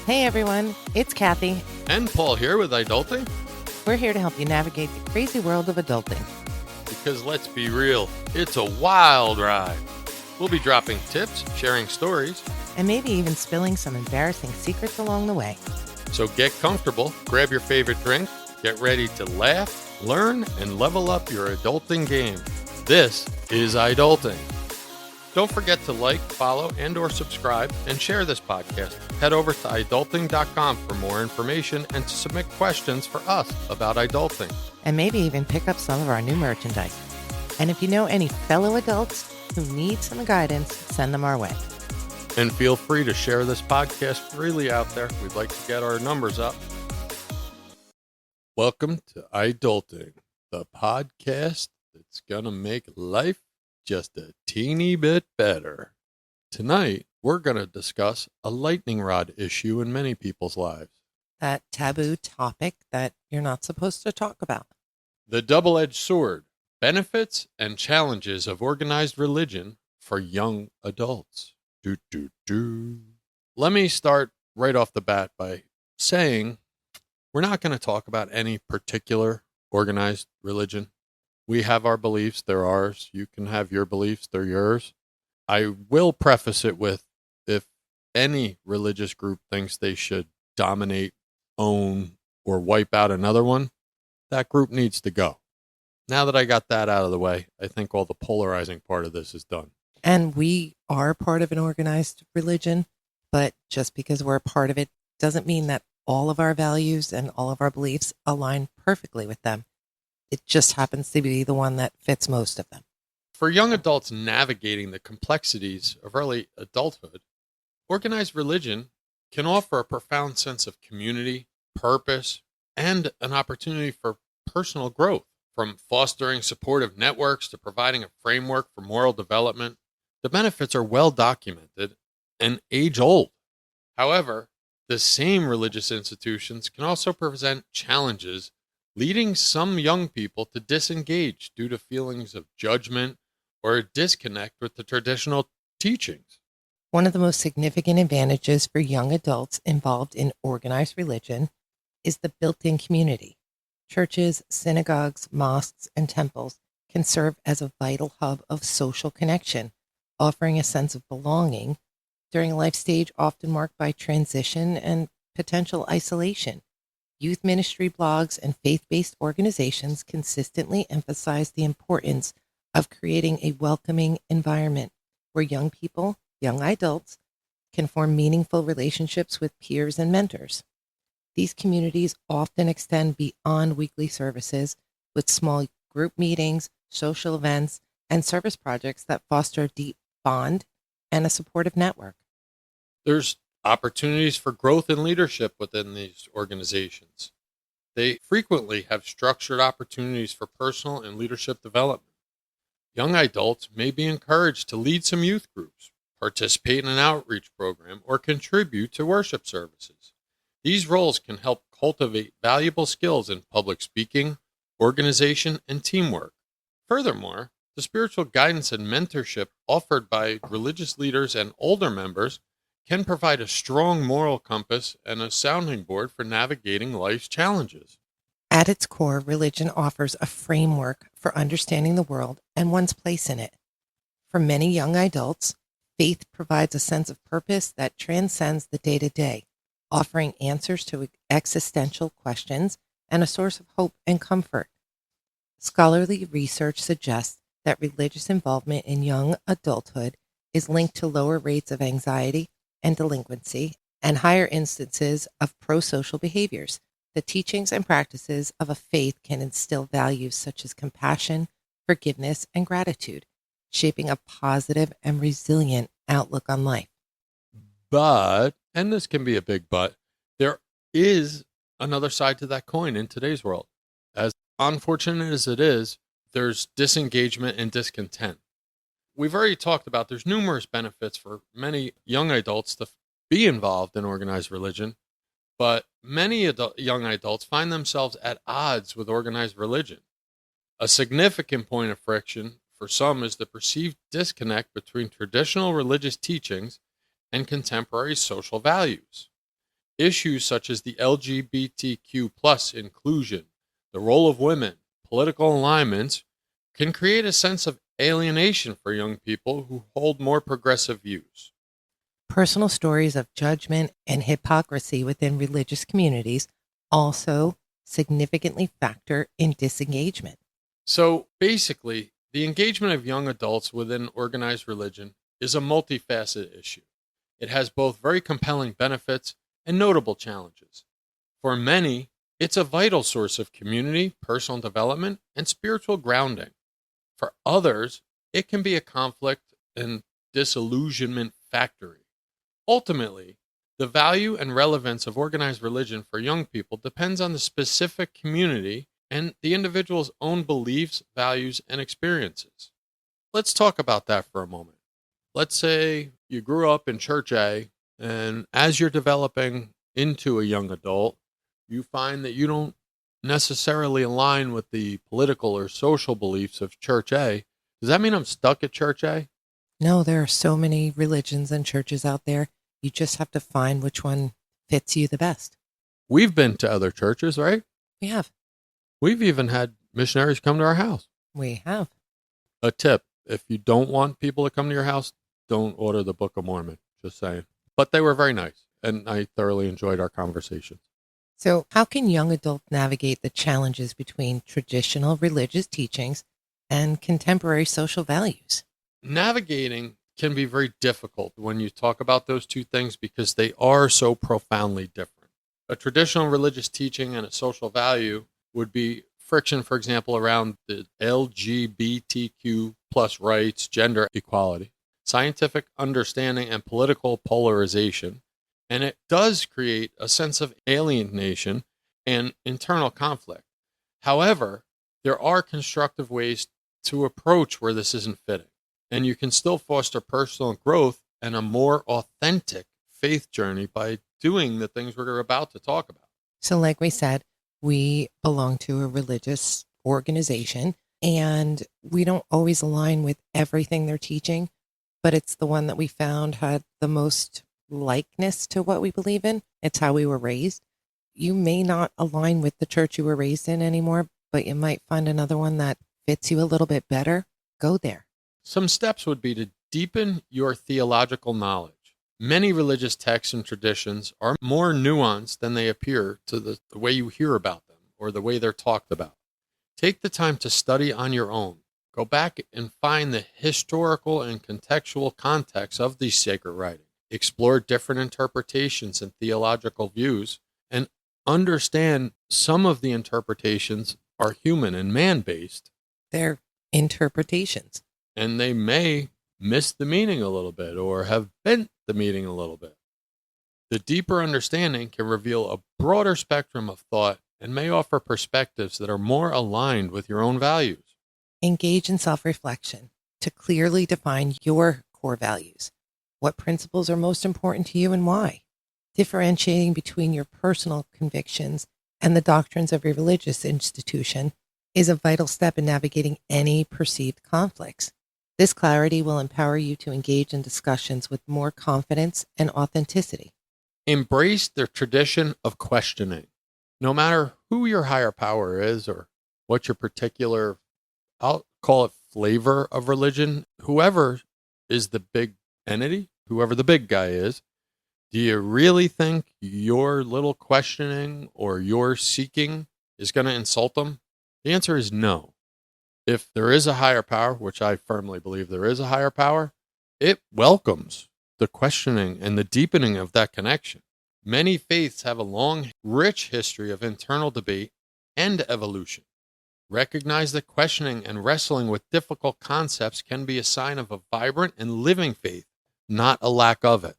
Hey everyone, it's Kathy. And Paul here with iDulting. We're here to help you navigate the crazy world of adulting. Because let's be real, it's a wild ride. We'll be dropping tips, sharing stories, And maybe even spilling some embarrassing secrets along the way. so get comfortable, grab your favorite drink, get ready to laugh, learn, and level up your adulting game. This is iDulting. Don't forget to like, follow, and or subscribe, and share this podcast. Head over to iDulting.com for more information and to submit questions for us about iDulting. And maybe even pick up some of our new merchandise. And if you know any fellow adults who need some guidance, send them our way. And feel free to share this podcast freely out there. We'd like to get our numbers up. Welcome to iDulting, the podcast that's going to make life just a teeny bit better. Tonight, we're going to discuss a lightning rod issue in many people's lives. That taboo topic that you're not supposed to talk about. The double-edged sword, benefits and challenges of organized religion for young adults. Let me start right off the bat by saying we're not going to talk about any particular organized religion. We have our beliefs, they're ours. You can have your beliefs, they're yours. I will preface it with, if any religious group thinks they should dominate, own, or wipe out another one, that group needs to go. Now that I got that out of the way, I think all the polarizing part of this is done. And we are part of an organized religion, but just because we're a part of it doesn't mean that all of our values and all of our beliefs align perfectly with them. It just happens to be the one that fits most of them. For young adults navigating the complexities of early adulthood, organized religion can offer a profound sense of community, purpose, and an opportunity for personal growth. From fostering supportive networks to providing a framework for moral development, the benefits are well documented and age-old. However, the same religious institutions can also present challenges, leading some young people to disengage due to feelings of judgment or a disconnect with the traditional teachings. One of the most significant advantages for young adults involved in organized religion is the built-in community. Churches, synagogues, mosques, and temples can serve as a vital hub of social connection, offering a sense of belonging during a life stage often marked by transition and potential isolation. Youth ministry blogs and faith-based organizations consistently emphasize the importance of creating a welcoming environment where young people, young adults, can form meaningful relationships with peers and mentors. These communities often extend beyond weekly services with small group meetings, social events, and service projects that foster a deep bond and a supportive network. There's opportunities for growth and leadership within these organizations. They frequently have structured opportunities for personal and leadership development. Young adults may be encouraged to lead some youth groups, participate in an outreach program, or contribute to worship services. These roles can help cultivate valuable skills in public speaking, organization, and teamwork. Furthermore, the spiritual guidance and mentorship offered by religious leaders and older members can provide a strong moral compass and a sounding board for navigating life's challenges. At its core, religion offers a framework for understanding the world and one's place in it. For many young adults, faith provides a sense of purpose that transcends the day-to-day, offering answers to existential questions and a source of hope and comfort. Scholarly research suggests that religious involvement in young adulthood is linked to lower rates of anxiety and delinquency and higher instances of prosocial behaviors. The teachings and practices of a faith can instill values such as compassion, forgiveness, and gratitude, shaping a positive and resilient outlook on life. But, and this can be a big but, there is another side to that coin in today's world. As unfortunate as it is, there's disengagement and discontent. We've already talked about there's numerous benefits for many young adults to be involved in organized religion, but many young adults find themselves at odds with organized religion. A significant point of friction for some is the perceived disconnect between traditional religious teachings and contemporary social values. Issues such as the LGBTQ plus inclusion, the role of women, political alignments can create a sense of alienation for young people who hold more progressive views. Personal stories of judgment and hypocrisy within religious communities also significantly factor in disengagement. So basically, the engagement of young adults within organized religion is a multifaceted issue. It has both very compelling benefits and notable challenges. For many, it's a vital source of community, personal development, and spiritual grounding. For others, it can be a conflict and disillusionment factory. Ultimately, the value and relevance of organized religion for young people depends on the specific community and the individual's own beliefs, values, and experiences. Let's talk about that for a moment. Let's say you grew up in Church A, and as you're developing into a young adult, you find that you don't necessarily align with the political or social beliefs of Church A. Does that mean I'm stuck at Church A? No, there are so many religions and churches out there. You just have to find which one fits you the best. We've been to other churches, right? We have. We've even had missionaries come to our house. We have. A tip, if you don't want people to come to your house, don't order the Book of Mormon. Just saying. But they were very nice, and I thoroughly enjoyed our conversations. So, how can young adults navigate the challenges between traditional religious teachings and contemporary social values? Navigating can be very difficult when you talk about those two things because they are so profoundly different. A traditional religious teaching and a social value would be friction, for example, around the LGBTQ plus rights, gender equality, scientific understanding, and political polarization. And it does create a sense of alienation and internal conflict. However, there are constructive ways to approach where this isn't fitting. And you can still foster personal growth and a more authentic faith journey by doing the things we're about to talk about. So, like we said, we belong to a religious organization and we don't always align with everything they're teaching, but it's the one that we found had the most likeness to what we believe in. It's how we were raised. You may not align with the church you were raised in anymore, but you might find another one that fits you a little bit better. Go there. Some steps would be to deepen your theological knowledge. Many religious texts and traditions are more nuanced than they appear to the way you hear about them or the way they're talked about. Take the time to study on your own. Go back and find the historical and contextual context of these sacred writings. Explore different interpretations and theological views, and understand some of the interpretations are human and man-based. They're interpretations. And they may miss the meaning a little bit or have bent the meaning a little bit. The deeper understanding can reveal a broader spectrum of thought and may offer perspectives that are more aligned with your own values. Engage in self-reflection to clearly define your core values. What principles are most important to you and why? Differentiating between your personal convictions and the doctrines of your religious institution is a vital step in navigating any perceived conflicts. This clarity will empower you to engage in discussions with more confidence and authenticity. Embrace the tradition of questioning. No matter who your higher power is or what your particular, I'll call it flavor of religion, whoever is the big entity, whoever the big guy is, do you really think your little questioning or your seeking is going to insult them? The answer is no. If there is a higher power, which I firmly believe there is a higher power, it welcomes the questioning and the deepening of that connection. Many faiths have a long, rich history of internal debate and evolution. Recognize that questioning and wrestling with difficult concepts can be a sign of a vibrant and living faith, not a lack of it.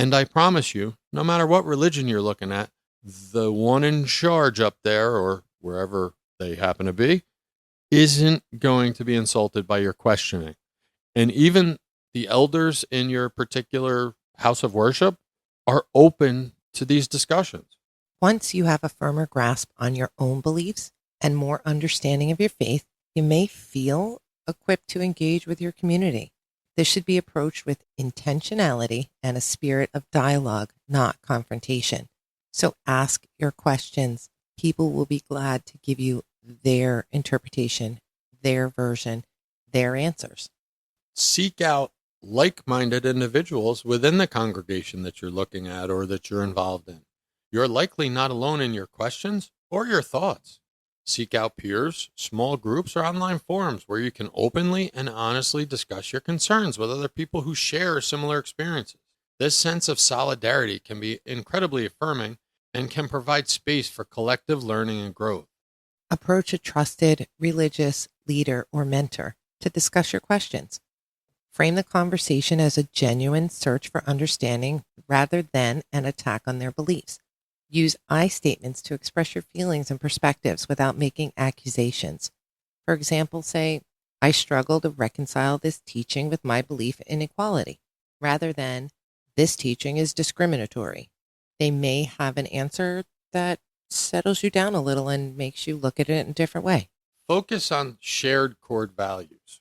And I promise you, no matter what religion you're looking at, the one in charge up there or wherever they happen to be isn't going to be insulted by your questioning. And even the elders in your particular house of worship are open to these discussions. Once you have a firmer grasp on your own beliefs and more understanding of your faith, you may feel equipped to engage with your community. This should be approached with intentionality and a spirit of dialogue, not confrontation. So ask your questions. People will be glad to give you their interpretation, their version, their answers. Seek out like-minded individuals within the congregation that you're looking at or that you're involved in. You're likely not alone in your questions or your thoughts. Seek out peers, small groups, or online forums where you can openly and honestly discuss your concerns with other people who share similar experiences. This sense of solidarity can be incredibly affirming and can provide space for collective learning and growth. Approach a trusted religious leader or mentor to discuss your questions. Frame the conversation as a genuine search for understanding rather than an attack on their beliefs. Use I statements to express your feelings and perspectives without making accusations. For example, say, I struggle to reconcile this teaching with my belief in equality, rather than this teaching is discriminatory. They may have an answer that settles you down a little and makes you look at it in a different way. Focus on shared core values.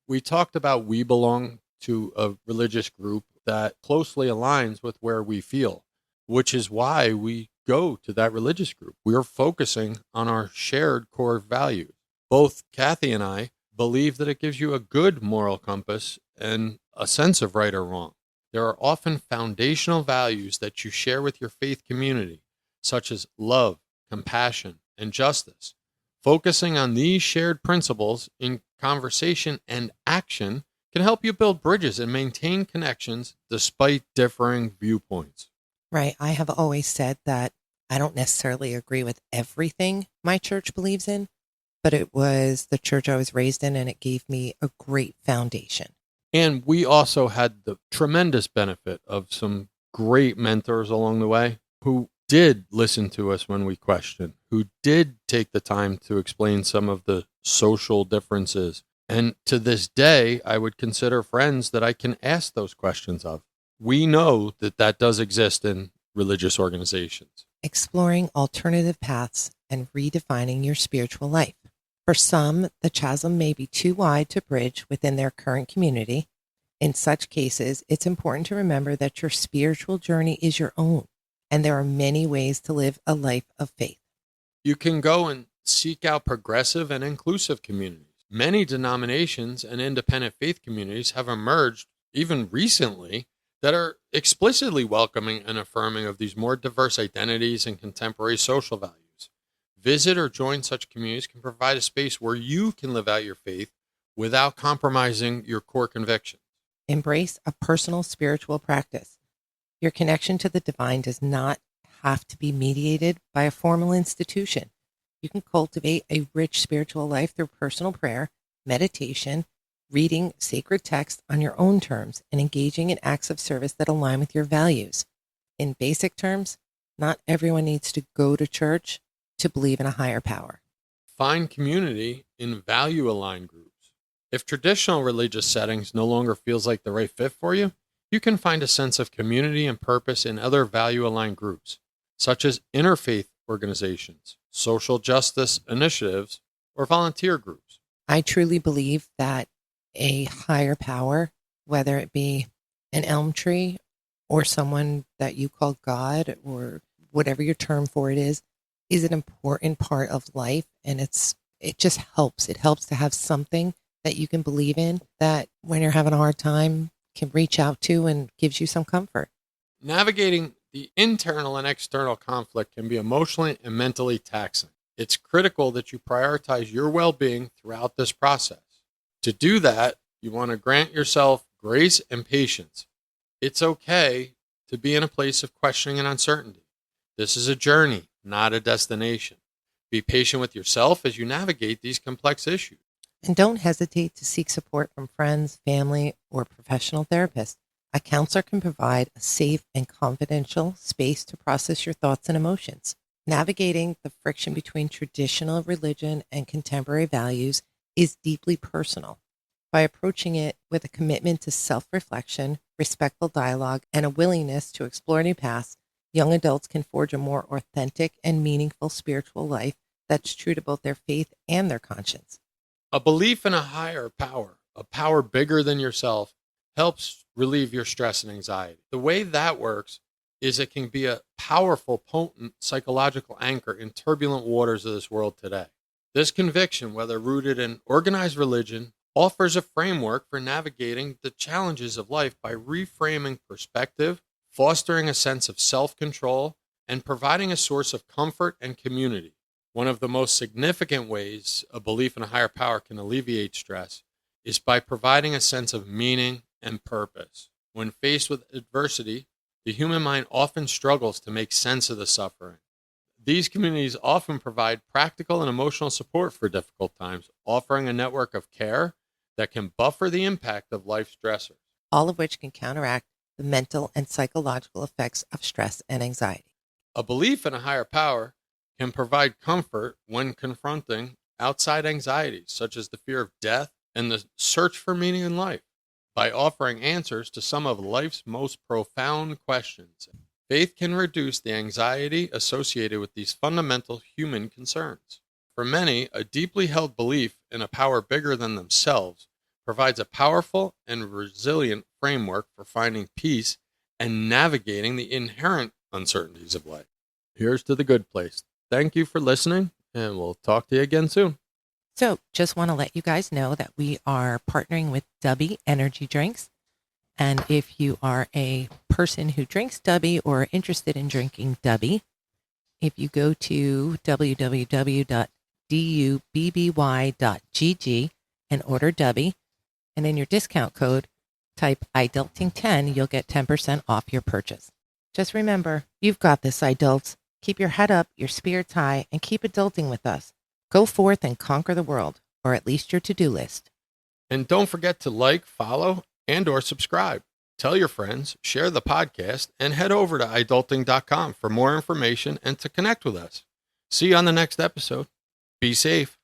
We talked about we belong to a religious group that closely aligns with where we feel, which is why we go to that religious group. We're focusing on our shared core values. Both Kathy and I believe that it gives you a good moral compass and a sense of right or wrong. There are often foundational values that you share with your faith community, such as love, compassion, and justice. Focusing on these shared principles in conversation and action can help you build bridges and maintain connections despite differing viewpoints. Right. I have always said that I don't necessarily agree with everything my church believes in, but it was the church I was raised in, and it gave me a great foundation. And we also had the tremendous benefit of some great mentors along the way who did listen to us when we questioned, who did take the time to explain some of the social differences. And to this day, I would consider friends that I can ask those questions of. We know that that does exist in religious organizations. Exploring alternative paths and redefining your spiritual life. For some, the chasm may be too wide to bridge within their current community. In such cases, it's important to remember that your spiritual journey is your own, and there are many ways to live a life of faith. You can go and seek out progressive and inclusive communities. Many denominations and independent faith communities have emerged, even recently, that are explicitly welcoming and affirming of these more diverse identities and contemporary social values. Visit or join such communities can provide a space where you can live out your faith without compromising your core convictions. Embrace a personal spiritual practice. Your connection to the divine does not have to be mediated by a formal institution. You can cultivate a rich spiritual life through personal prayer, meditation, reading sacred text on your own terms, and engaging in acts of service that align with your values. In basic terms, not everyone needs to go to church to believe in a higher power. Find community in value-aligned groups. If traditional religious settings no longer feels like the right fit for you, you can find a sense of community and purpose in other value-aligned groups, such as interfaith organizations, social justice initiatives, or volunteer groups. I truly believe that a higher power, whether it be an elm tree or someone that you call God or whatever your term for it is an important part of life. And it just helps. It helps to have something that you can believe in that when you're having a hard time can reach out to and gives you some comfort. Navigating the internal and external conflict can be emotionally and mentally taxing. It's critical that you prioritize your well-being throughout this process. To do that, you want to grant yourself grace and patience. It's okay to be in a place of questioning and uncertainty. This is a journey, not a destination. Be patient with yourself as you navigate these complex issues. And don't hesitate to seek support from friends, family, or professional therapists. A counselor can provide a safe and confidential space to process your thoughts and emotions. Navigating the friction between traditional religion and contemporary values is deeply personal. By approaching it with a commitment to self-reflection, respectful dialogue, and a willingness to explore new paths, young adults can forge a more authentic and meaningful spiritual life that's true to both their faith and their conscience. A belief in a higher power, a power bigger than yourself, helps relieve your stress and anxiety. The way that works is it can be a powerful, potent psychological anchor in turbulent waters of this world today. This conviction, whether rooted in organized religion, offers a framework for navigating the challenges of life by reframing perspective, fostering a sense of self-control, and providing a source of comfort and community. One of the most significant ways a belief in a higher power can alleviate stress is by providing a sense of meaning and purpose. When faced with adversity, the human mind often struggles to make sense of the suffering. These communities often provide practical and emotional support for difficult times, offering a network of care that can buffer the impact of life stressors. All of which can counteract the mental and psychological effects of stress and anxiety. A belief in a higher power can provide comfort when confronting outside anxieties, such as the fear of death and the search for meaning in life. By offering answers to some of life's most profound questions, faith can reduce the anxiety associated with these fundamental human concerns. For many, a deeply held belief in a power bigger than themselves provides a powerful and resilient framework for finding peace and navigating the inherent uncertainties of life. Here's to the good place. Thank you for listening, and we'll talk to you again soon. So just want to let you guys know that we are partnering with Dubby Energy Drinks. And if you are a person who drinks Dubby or interested in drinking Dubby, if you go to www.dubby.gg and order Dubby, and in your discount code, type iDulting10, you'll get 10% off your purchase. Just remember, you've got this, iDults. Keep your head up, your spirits high, and keep adulting with us. Go forth and conquer the world, or at least your to-do list. And don't forget to like, follow, and or subscribe. Tell your friends, share the podcast, and head over to iDulting.com for more information and to connect with us. See you on the next episode. Be safe.